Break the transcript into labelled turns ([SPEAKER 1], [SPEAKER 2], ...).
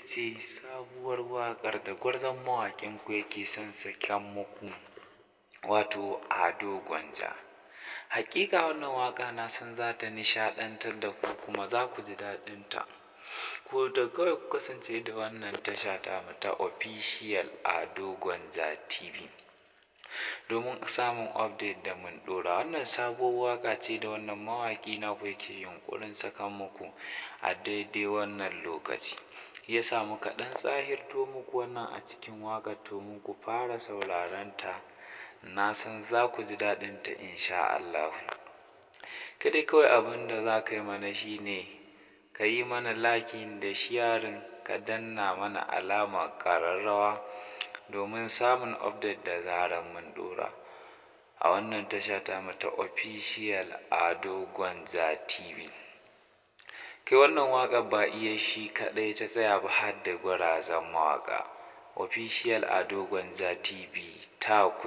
[SPEAKER 1] ce sabuwar waƙar da gwarzon mawaƙin ku yake son saken muku, wato Ado Gwanja. Hakika wannan waƙa na san za ta nishaɗantar da ku kuma za ku ji daɗinta. Ko da kawai ku kasance da wannan tasha ta official Ado Gwanja TV domin samun update da mun ɗora. Wannan sabuwar waƙa ce da wannan mawaƙi na ku yake yunƙurin sakan muku a daidai wannan lokaci. Ya sa muka ɗan tsahirto muku wannan a cikin waƙar domin ku fara sauraron ta. Na san za ku ji daɗinta insha Allah. Kadai kawai abin da za ka yi mana shine ka yi mana liking da sharing, ka danna mana alamar ƙararrawa domin samun update da zarar mun ɗora a wannan tasha ta official Ado Gwanja TV. Kai wannan waƙar ba iya shi kaɗai ta tsaya ba, har da gwarazan mawaƙa. Official Ado Gwanja TV ta ku.